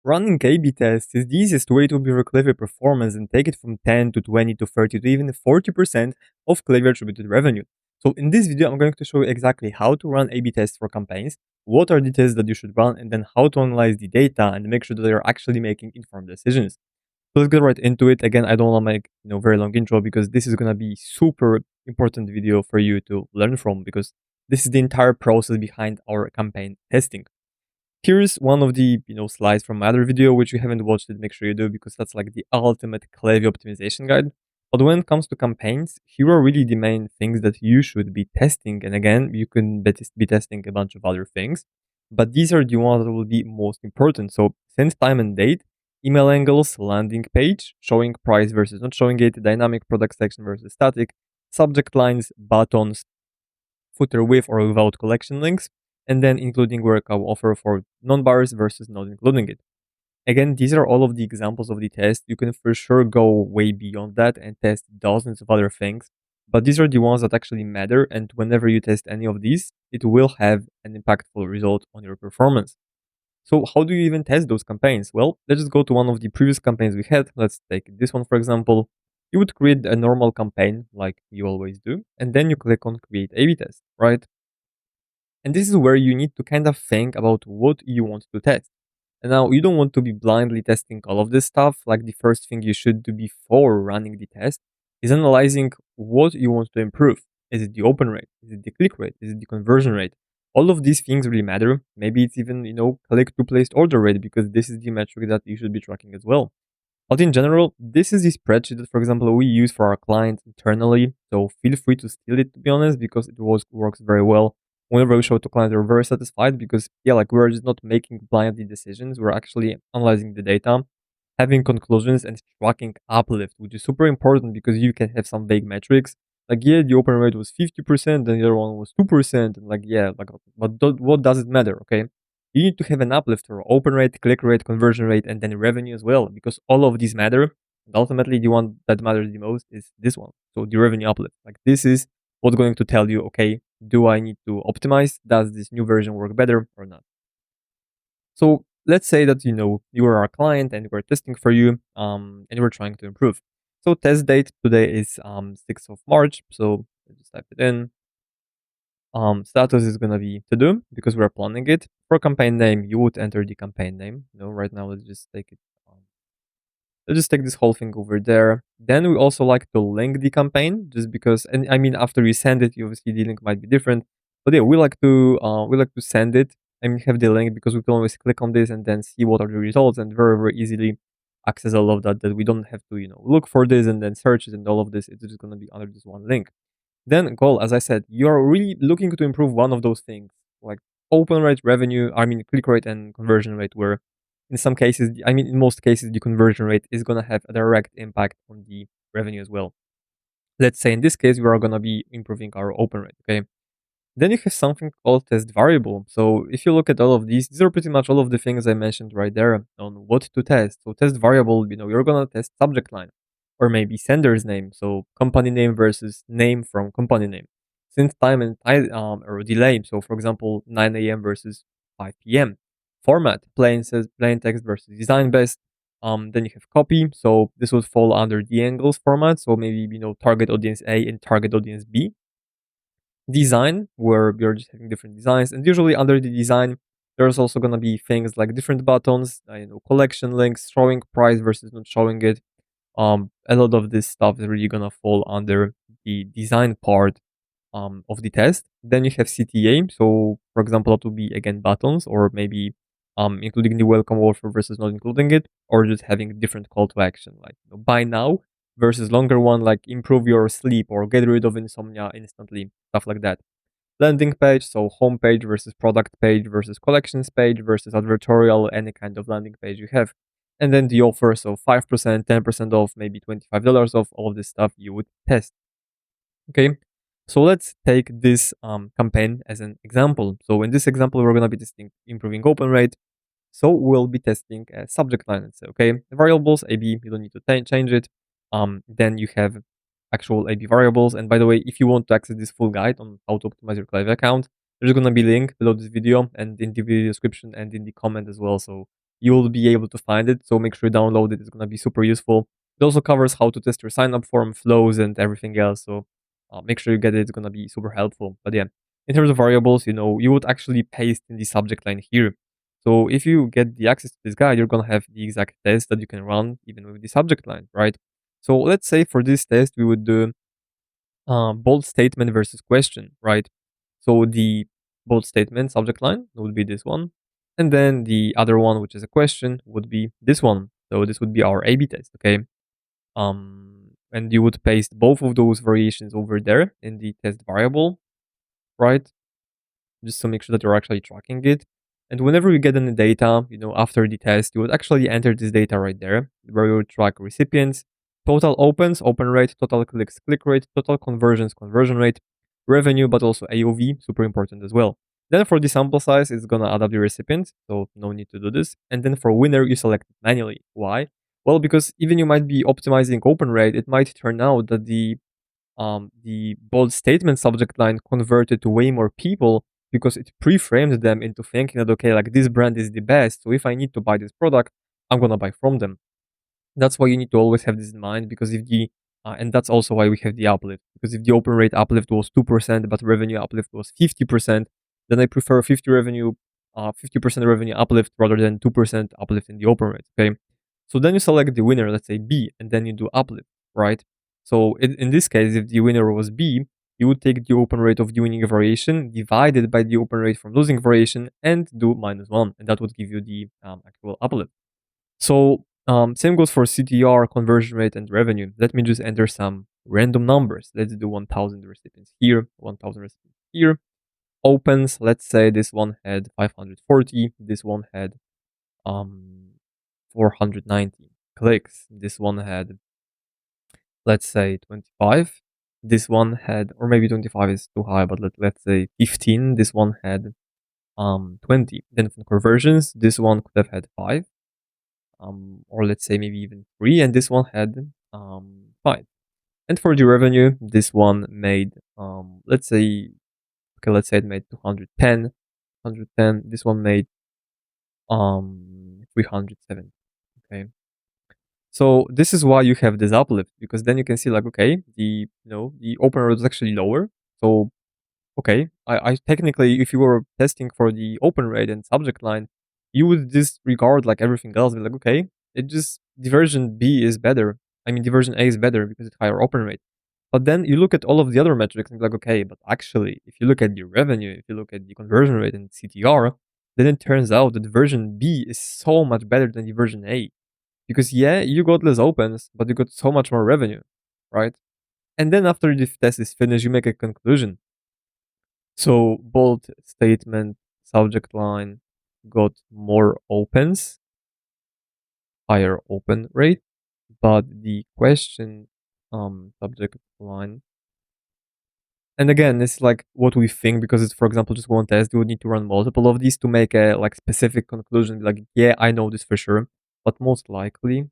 Running A/B tests is the easiest way to improve your Klaviyo performance and take it from 10 to 20 to 30 to even 40% of Klaviyo attributed revenue. So in this video, I'm going to show you exactly how to run A/B tests for campaigns, what are the tests that you should run, and then how to analyze the data and make sure that you're actually making informed decisions. So let's get right into it. Again, I don't want to make very long intro because this is gonna be super important video for you to learn from because this is the entire process behind our campaign testing. Here's one of the slides from my other video, which you haven't watched it, make sure you do because that's like the ultimate Klaviyo optimization guide. But when it comes to campaigns, here are really the main things that you should be testing. And again, you can be testing a bunch of other things, but these are the ones that will be most important. So send time and date, email angles, landing page, showing price versus not showing it, dynamic product section versus static, subject lines, buttons, footer with or without collection links, and then including workout offer for non-buyers versus not including it. Again, these are all of the examples of the test. You can for sure go way beyond that and test dozens of other things, but these are the ones that actually matter. And whenever you test any of these, it will have an impactful result on your performance. So how do you even test those campaigns? Well, let's just go to one of the previous campaigns we had. Let's take this one, for example. You would create a normal campaign like you always do, and then you click on create A/B test, right? And this is where you need to kind of think about what you want to test. And now you don't want to be blindly testing all of this stuff. Like the first thing you should do before running the test is analyzing what you want to improve. Is it the open rate? Is it the click rate? Is it the conversion rate? All of these things really matter. Maybe it's even, click to placed order rate because this is the metric that you should be tracking as well. But in general, this is the spreadsheet that, for example, we use for our clients internally. So feel free to steal it, to be honest, because it works very well. Whenever we show it to clients, they're very satisfied because, yeah, like we're just not making blindly decisions. We're actually analyzing the data, having conclusions, and tracking uplift, which is super important because you can have some vague metrics. Like, yeah, the open rate was 50%, and the other one was 2%. And like, yeah, like, but what does it matter? Okay, you need to have an uplift for open rate, click rate, conversion rate, and then revenue as well, because all of these matter. And ultimately, the one that matters the most is this one. So the revenue uplift. Like this is what's going to tell you, okay, do I need to optimize? Does this new version work better or not? So let's say that you are our client and we're testing for you, and we're trying to improve. So test date today is 6th of March. So let's just type it in. Status is gonna be to do because we're planning it. For campaign name, you would enter the campaign name. Right now let's just take it. Let's just take this whole thing over there. Then we also like to link the campaign, just because. And I mean, after you send it, obviously the link might be different. But yeah, we like to send it and have the link because we can always click on this and then see what are the results and very very easily access all of that. That we don't have to look for this and then search it and all of this. It's just gonna be under this one link. Then goal, as I said, you're really looking to improve one of those things, like open rate, revenue, I mean click rate and conversion rate, where in some cases, I mean in most cases, the conversion rate is gonna have a direct impact on the revenue as well. Let's say in this case, we are gonna be improving our open rate, okay? Then you have something called test variable. So if you look at all of these are pretty much all of the things I mentioned right there on what to test. So test variable, you're gonna test subject line or maybe sender's name. So company name versus name from company name. Since time and or delay. So for example, 9 a.m. versus 5 p.m. Format, plain text versus design best. Then you have copy. So this would fall under the angles format. So maybe target audience A and target audience B. Design, where you're just having different designs, and usually under the design there's also going to be things like different buttons, collection links, showing price versus not showing it. A lot of this stuff is really going to fall under the design part of the test. Then you have CTA, so for example that would be again buttons, or maybe including the welcome offer versus not including it, or just having different call to action like buy now versus longer one like improve your sleep or get rid of insomnia instantly, stuff like that. Landing page, so home page versus product page versus collections page versus advertorial, any kind of landing page you have. And then the offer, so 5%, 10% off, maybe $25 off, all of this stuff you would test. Okay, so let's take this campaign as an example. So in this example, we're going to be testing improving open rate. So we'll be testing a subject line. Let's say, okay, variables, AB, you don't need to change it. Then you have actual AB variables. And by the way, if you want to access this full guide on how to optimize your Klaviyo account, there's going to be a link below this video and in the video description and in the comment as well. So you'll be able to find it. So make sure you download it. It's gonna be super useful. It also covers how to test your sign up form, flows, and everything else. So make sure you get it. It's gonna be super helpful. But yeah, in terms of variables, you would actually paste in the subject line here. So if you get the access to this guide, you're gonna have the exact test that you can run even with the subject line, right? So let's say for this test we would do bold statement versus question, right? So the bold statement subject line would be this one, and then the other one, which is a question, would be this one. So this would be our A/B test, okay? And you would paste both of those variations over there in the test variable, right? Just to make sure that you're actually tracking it. And whenever you get any data, after the test, you would actually enter this data right there, where you would track recipients, total opens, open rate, total clicks, click rate, total conversions, conversion rate, revenue, but also AOV, super important as well. Then for the sample size, it's gonna add up the recipients, so no need to do this. And then for winner, you select it manually. Why? Well, because even you might be optimizing open rate, it might turn out that the bold statement subject line converted to way more people because it pre-framed them into thinking that, okay, like this brand is the best, so if I need to buy this product, I'm gonna buy from them. That's why you need to always have this in mind, because if the and that's also why we have the uplift, because if the open rate uplift was 2% but revenue uplift was 50%, then I prefer 50% revenue uplift rather than 2% uplift in the open rate. Okay, so then you select the winner, let's say B, and then you do uplift, right? So in this case, if the winner was B, you would take the open rate of the winning variation divided by the open rate from losing variation and do -1, and that would give you the actual uplift. So same goes for CTR, conversion rate, and revenue. Let me just enter some random numbers. Let's do 1,000 recipients here, 1,000 recipients here. Opens, let's say this one had 540, this one had um 490 clicks. This one had, let's say, 25. This one had, or maybe 25 is too high, but let's say 15. This one had 20. Then for conversions, this one could have had 5, or let's say maybe even 3, and this one had 5. And for the revenue, this one made let's say, okay, let's say it made 210, 110. This one made 370. Okay. So this is why you have this uplift, because then you can see like, okay, the open rate is actually lower. So okay, I technically, if you were testing for the open rate and subject line, you would disregard like everything else. Be like, okay, it just the version B is better. I mean, the version A is better because it's higher open rate. But then you look at all of the other metrics and be like, okay, but actually, if you look at the revenue, if you look at the conversion rate and CTR, then it turns out that version B is so much better than the version A. Because yeah, you got less opens, but you got so much more revenue, right? And then after the test is finished, you make a conclusion. So bold statement, subject line got more opens, higher open rate, but the question subject line, and again, it's like what we think, because it's, for example, just one test. You would need to run multiple of these to make a like specific conclusion. Like, yeah, I know this for sure, but most likely,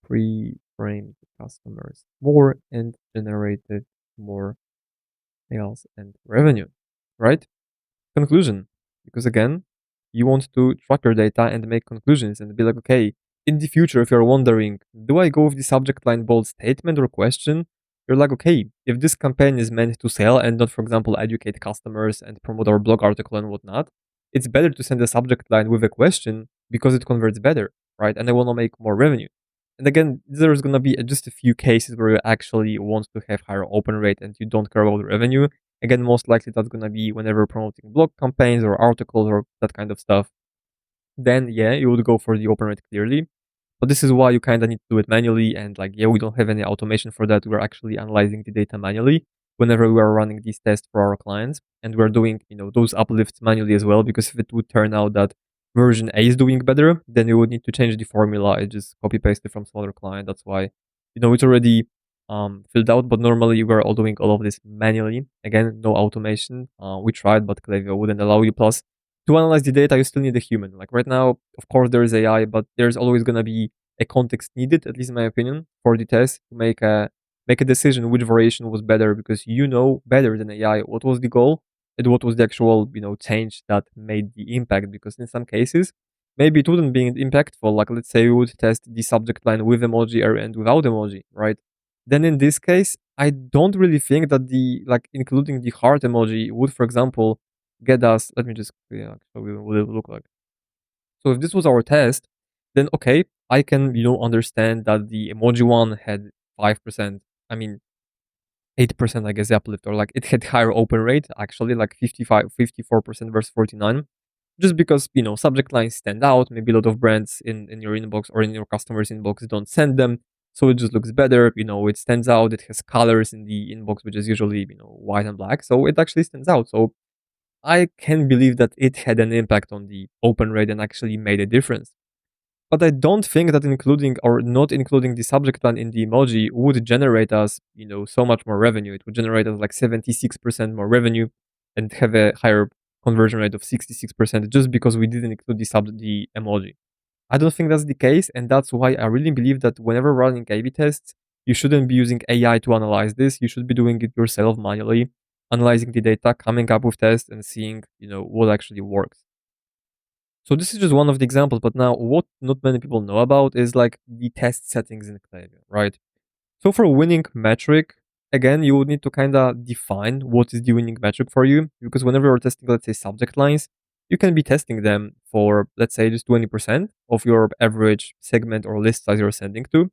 pre-framed customers more and generated more sales and revenue, right? Conclusion. Because again, you want to track your data and make conclusions and be like, okay, in the future, if you're wondering, do I go with the subject line bold statement or question? You're like, okay, if this campaign is meant to sell and not, for example, educate customers and promote our blog article and whatnot, it's better to send a subject line with a question because it converts better, right? And I want to make more revenue. And again, there's going to be just a few cases where you actually want to have higher open rate and you don't care about the revenue. Again, most likely that's going to be whenever promoting blog campaigns or articles or that kind of stuff. Then, yeah, you would go for the open rate clearly. But this is why you kind of need to do it manually. And like, yeah, we don't have any automation for that. We're actually analyzing the data manually whenever we are running these tests for our clients. And we're doing, those uplifts manually as well. Because if it would turn out that version A is doing better, then you would need to change the formula and just copy paste it from some other client. That's why, it's already filled out. But normally we're all doing all of this manually. Again, no automation. We tried, but Klaviyo wouldn't allow you. Plus, to analyze the data, you still need a human. Like right now, of course, there is AI, but there's always gonna be a context needed, at least in my opinion, for the test to make a decision which variation was better, because you know better than AI what was the goal and what was the actual change that made the impact. Because in some cases, maybe it wouldn't be impactful. Like, let's say you would test the subject line with emoji and without emoji, right? Then in this case, I don't really think that the like including the heart emoji would, for example, get us. Let me just show you what it would look like. So if this was our test, then okay, I can understand that the emoji one had 5%. I mean 8%, I guess, uplift, or like it had higher open rate, actually, like 54% versus 49, just because, subject lines stand out. Maybe a lot of brands in your inbox or in your customers' inbox don't send them. So it just looks better. It stands out. It has colors in the inbox, which is usually, white and black. So it actually stands out. So I can believe that it had an impact on the open rate and actually made a difference. But I don't think that including or not including the subject line in the emoji would generate us, so much more revenue. It would generate us like 76% more revenue and have a higher conversion rate of 66% just because we didn't include the emoji. I don't think that's the case, and that's why I really believe that whenever running A/B tests, you shouldn't be using AI to analyze this. You should be doing it yourself manually, analyzing the data, coming up with tests, and seeing, what actually works. So this is just one of the examples, but now what not many people know about is like the test settings in Klaviyo, right? So for a winning metric, again, you would need to kind of define what is the winning metric for you, because whenever you're testing, let's say, subject lines, you can be testing them for, let's say, just 20% of your average segment or list size you're sending to.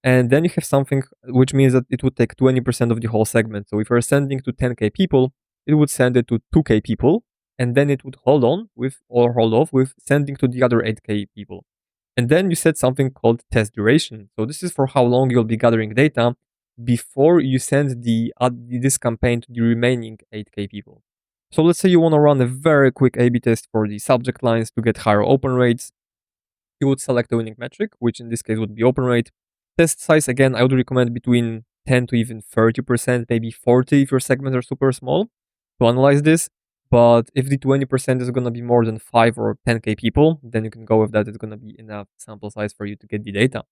And then you have something which means that it would take 20% of the whole segment. So if you're sending to 10K people, it would send it to 2K people, and then it would hold off with sending to the other 8K people. And then you set something called test duration. So this is for how long you'll be gathering data before you send this campaign to the remaining 8K people. So let's say you want to run a very quick A/B test for the subject lines to get higher open rates. You would select the winning metric, which in this case would be open rate. Test size, again, I would recommend between 10 to even 30%, maybe 40 if your segments are super small to analyze this. But if the 20% is going to be more than 5 or 10K people, then you can go with that. It's going to be enough sample size for you to get the data.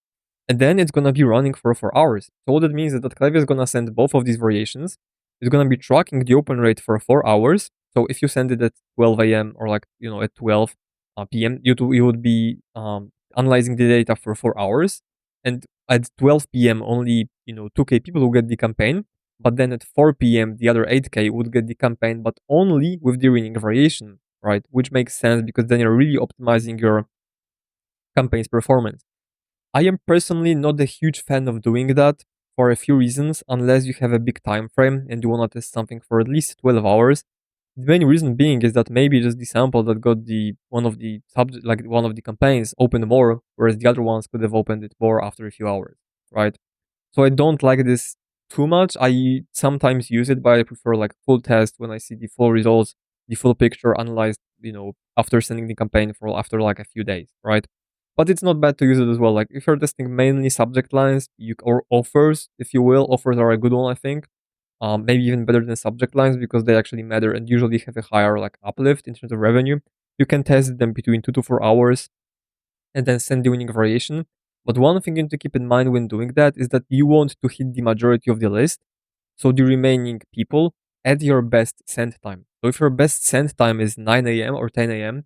And then it's going to be running for 4 hours. So what that means is that Klaviyo is going to send both of these variations. It's going to be tracking the open rate for 4 hours. So if you send it at 12 a.m. or like, at 12 p.m., you would be analyzing the data for 4 hours. And at 12 p.m., only, 2K people will get the campaign. But then at 4 p.m., the other 8K would get the campaign, but only with the winning variation, right? Which makes sense because then you're really optimizing your campaign's performance. I am personally not a huge fan of doing that for a few reasons, unless you have a big time frame and you want to test something for at least 12 hours. The main reason being is that maybe just the sample that got the one of the subject like one of the campaigns opened more, whereas the other ones could have opened it more after a few hours, right? So I don't like this too much. I sometimes use it, but I prefer like full test when I see the full results, the full picture analyzed, after sending the campaign for after like a few days, right? But it's not bad to use it as well. Like if you're testing mainly subject lines, or offers, if you will, offers are a good one, I think. Maybe even better than subject lines because they actually matter and usually have a higher like uplift in terms of revenue. You can test them between 2 to 4 hours and then send the winning variation. But one thing you need to keep in mind when doing that is that you want to hit the majority of the list. So the remaining people at your best send time. So if your best send time is 9 a.m. or 10 a.m.,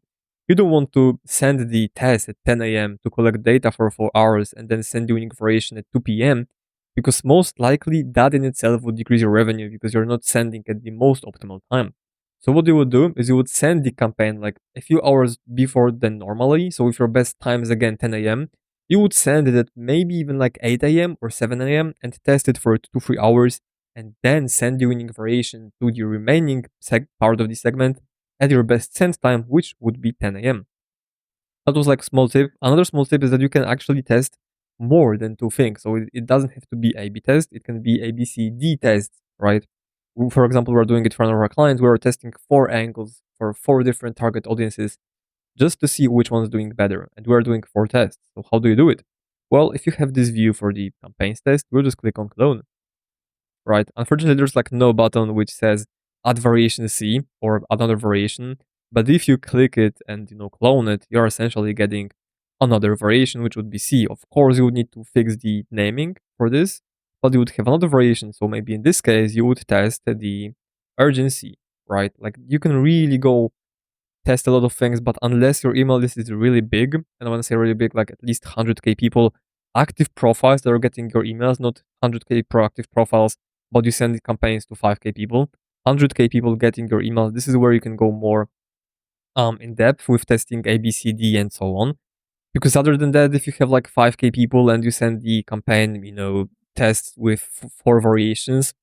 you don't want to send the test at 10 a.m. to collect data for 4 hours and then send the winning variation at 2 p.m. because most likely that in itself would decrease your revenue because you're not sending at the most optimal time. So what you would do is you would send the campaign like a few hours before than normally. So if your best time is again 10 a.m., you would send it at maybe even like 8 a.m. or 7 a.m. and test it for 2 to 3 hours and then send the winning variation to the remaining part of the segment at your best send time, which would be 10 a.m. That was like small tip. Another small tip is that you can actually test more than two things. So it doesn't have to be A/B test. It can be ABCD test, right? For example, we're doing it for one of our clients. We're testing 4 angles for 4 different target audiences just to see which one's doing better. And we're doing 4 tests. So how do you do it? Well, if you have this view for the campaigns test, we'll just click on clone, right? Unfortunately, there's like no button which says add variation C or another variation. But if you click it and clone it, you're essentially getting another variation, which would be C. Of course, you would need to fix the naming for this, but you would have another variation. So maybe in this case, you would test the urgency, right? Like you can really go test a lot of things, but unless your email list is really big, and I want to say really big, like at least 100K people, active profiles that are getting your emails, not 100K proactive profiles, but you send campaigns to 5K people, 100K people getting your emails. This is where you can go more in depth with testing A, B, C, D, and so on. Because other than that, if you have like 5K people and you send the campaign, tests with four variations,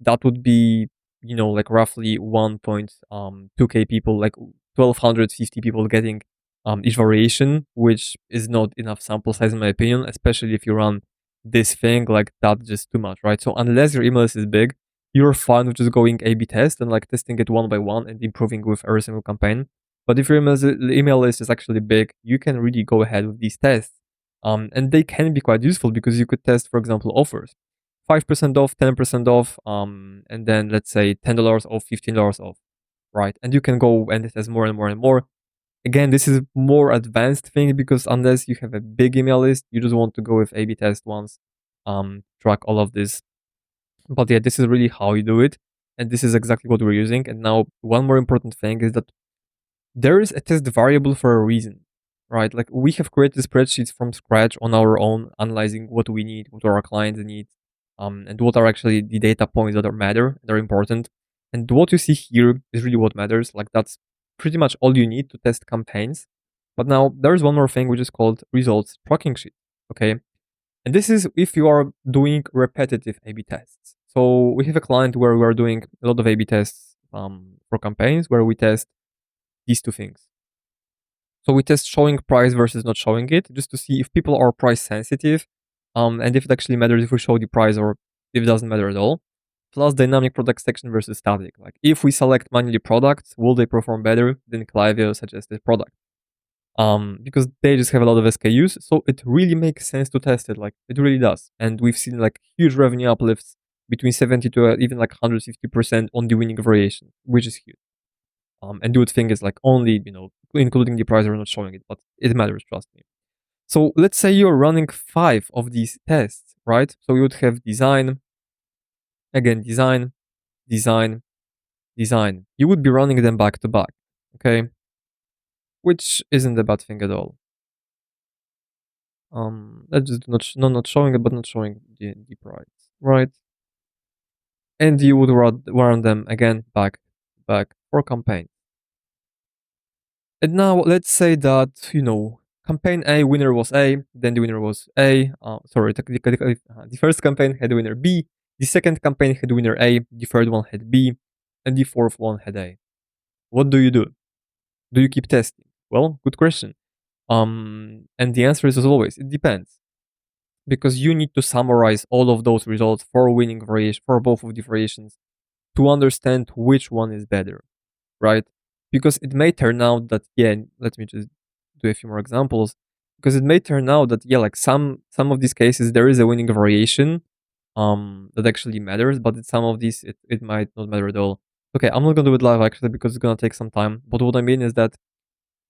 that would be, like roughly 1.2K people, like 1250 people getting each variation, which is not enough sample size in my opinion, especially if you run this thing, like that's just too much, right? So unless your email list is big, you're fine with just going A/B test and like testing it one by one and improving with every single campaign. But if your email list is actually big, you can really go ahead with these tests. And they can be quite useful because you could test, for example, offers. 5% off, 10% off, and then let's say $10 off, $15 off, right? And you can go and test more and more and more. Again, this is more advanced thing because unless you have a big email list, you just want to go with A/B test once, track all of this. But yeah, this is really how you do it, and this is exactly what we're using. And now, one more important thing is that there is a test variable for a reason, right? Like we have created spreadsheets from scratch on our own, analyzing what we need, what our clients need, and what are actually the data points that are matter, that are important. And what you see here is really what matters. Like that's pretty much all you need to test campaigns. But now there's one more thing which is called results tracking sheet. Okay. And this is if you are doing repetitive A/B tests. So we have a client where we are doing a lot of A/B tests for campaigns where we test these two things. So we test showing price versus not showing it, just to see if people are price sensitive, and if it actually matters if we show the price or if it doesn't matter at all. Plus dynamic product section versus static. Like if we select manually products, will they perform better than Klaviyo suggested product? Because they just have a lot of SKUs, so it really makes sense to test it. Like it really does, and we've seen like huge revenue uplifts between 70 to even like 150% on the winning variation, which is huge. And you would think it's like only, including the price, or not showing it, but it matters, trust me. So let's say you're running 5 of these tests, right? So you would have design, again, design, design, design. You would be running them back to back, okay? Which isn't a bad thing at all. Let's just not showing it, but not showing the price, right? And you would run them again back for campaign. And now let's say that, campaign A winner was A, then the winner was A. Technically, the first campaign had winner B, the second campaign had winner A, the third one had B, and the fourth one had A. What do you do? Do you keep testing? Well, good question. And the answer is as always, it depends. Because you need to summarize all of those results for winning variation for both of the variations to understand which one is better, right? Because it may turn out that, yeah, let me just do a few more examples. Because it may turn out that, yeah, like some of these cases there is a winning variation that actually matters, but in some of these it might not matter at all. Okay, I'm not gonna do it live actually because it's gonna take some time. But what I mean is that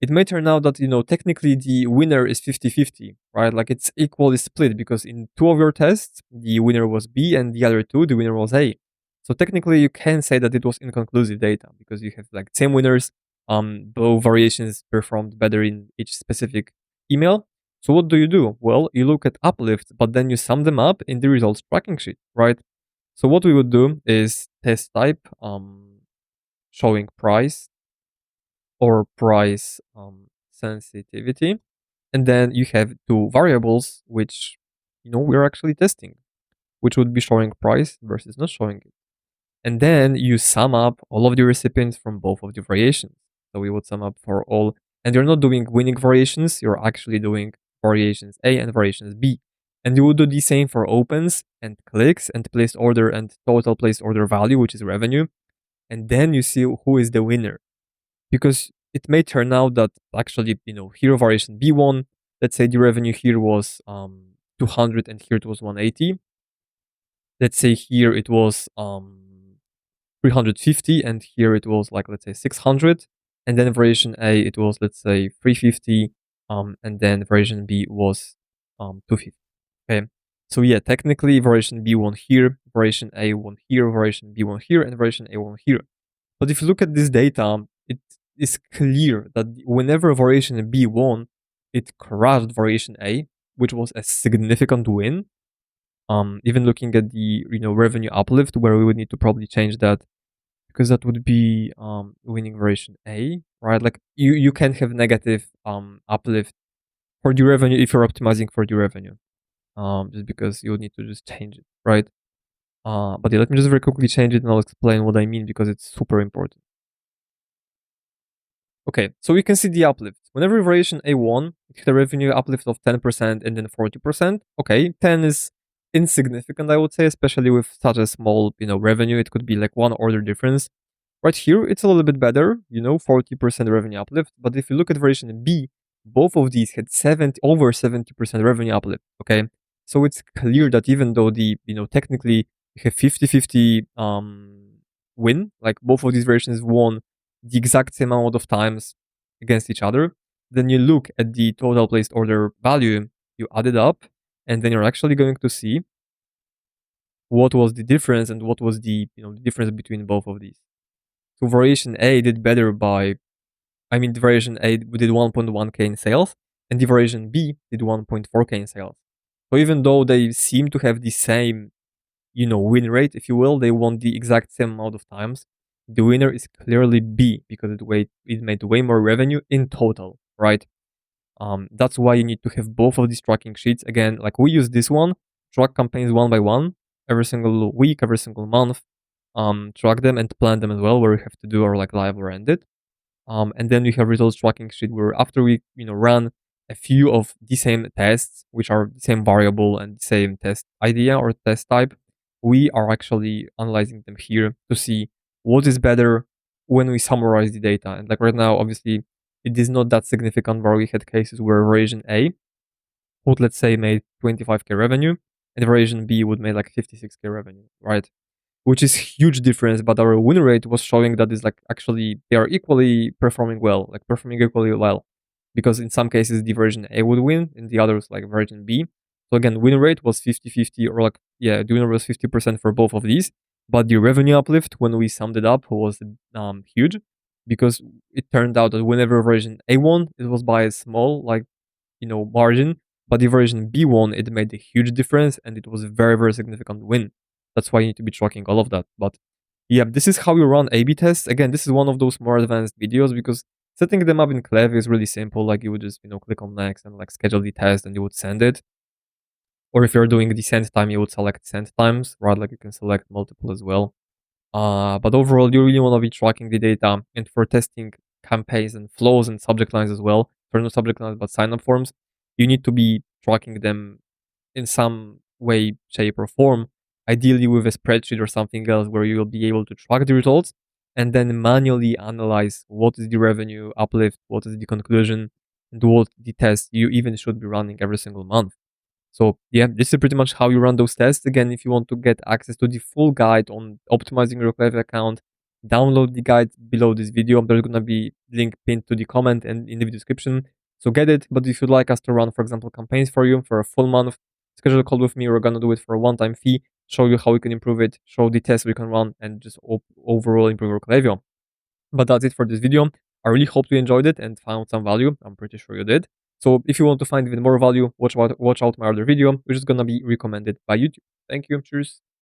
it may turn out that, technically the winner is 50-50, right? Like it's equally split because in 2 of your tests, the winner was B and the other 2, the winner was A. So technically you can say that it was inconclusive data because you have like same winners, both variations performed better in each specific email. So what do? Well, you look at uplifts, but then you sum them up in the results tracking sheet, right? So what we would do is test type, showing price, or price sensitivity. And then you have 2 variables, which, we're actually testing, which would be showing price versus not showing it. And then you sum up all of the recipients from both of the variations. So we would sum up for all, and you're not doing winning variations, you're actually doing variations A and variations B. And you would do the same for opens and clicks and placed order and total placed order value, which is revenue. And then you see who is the winner. Because it may turn out that actually, here variation B1, let's say the revenue here was 200 and here it was 180. Let's say here it was 350 and here it was like, let's say 600. And then variation A, it was, let's say 350. And then variation B was 250. Okay. So yeah, technically variation B1 here, variation A1 here, variation B1 here, and variation A1 here. But if you look at this data, it is clear that whenever variation B won, it crushed variation A, which was a significant win. Even looking at the revenue uplift, where we would need to probably change that because that would be winning variation A, right? Like you can have negative uplift for the revenue if you're optimizing for the revenue, just because you would need to just change it, right? But yeah, let me just very quickly change it and I'll explain what I mean because it's super important. Okay, so we can see the uplift. Whenever variation A1, it hit a revenue uplift of 10% and then 40%. Okay, 10 is insignificant, I would say, especially with such a small, revenue. It could be like one order difference. Right here, it's a little bit better, 40% revenue uplift. But if you look at variation B, both of these had over 70% revenue uplift. Okay, so it's clear that even though technically you have 50-50 win, like both of these variations won the exact same amount of times against each other, then you look at the total placed order value, you add it up, and then you're actually going to see what was the difference and what was the difference between both of these. So variation A did better the variation A did 1.1k in sales, and the variation B did 1.4k in sales. So even though they seem to have the same, win rate, if you will, they won the exact same amount of times. The winner is clearly B because it made way more revenue in total, right? That's why you need to have both of these tracking sheets. Again, like we use this one, track campaigns one by one, every single week, every single month, track them and plan them as well, where we have to do our like live or end it. And then we have results tracking sheet where after we run a few of the same tests, which are the same variable and the same test idea or test type, we are actually analyzing them here to see what is better when we summarize the data. And like right now, obviously, it is not that significant where we had cases where variation A would, let's say, made 25k revenue and variation B would make like 56k revenue, right? Which is huge difference, but our win rate was showing that is like actually they are equally performing well, like performing equally well. Because in some cases the version A would win, in the others like version B. So again, win rate was 50-50 or like the win rate was 50% for both of these. But the revenue uplift when we summed it up was huge because it turned out that whenever version A won, it was by a small margin, but the version B1 it made a huge difference and it was a very very significant win. That's why you need to be tracking all of that. But yeah, this is how you run A/B tests. Again, this is one of those more advanced videos because setting them up in Klaviyo is really simple. Like you would just click on next and like schedule the test and you would send it. Or if you're doing the send time, you would select send times, right? Like you can select multiple as well. But overall, you really want to be tracking the data and for testing campaigns and flows and subject lines as well. For no subject lines, but sign up forms, you need to be tracking them in some way, shape, or form. Ideally, with a spreadsheet or something else where you'll be able to track the results and then manually analyze what is the revenue uplift, what is the conclusion, and what the test you even should be running every single month. So yeah, this is pretty much how you run those tests. Again, if you want to get access to the full guide on optimizing your Klaviyo account, download the guide below this video. There's gonna be link pinned to the comment and in the video description. So get it. But if you'd like us to run, for example, campaigns for you for a full month, schedule a call with me. We're gonna do it for a one-time fee, show you how we can improve it, show the tests we can run, and just overall improve your Klaviyo. But that's it for this video. I really hope you enjoyed it and found some value. I'm pretty sure you did. So if you want to find even more value, watch out my other video, which is gonna be recommended by YouTube. Thank you. Cheers.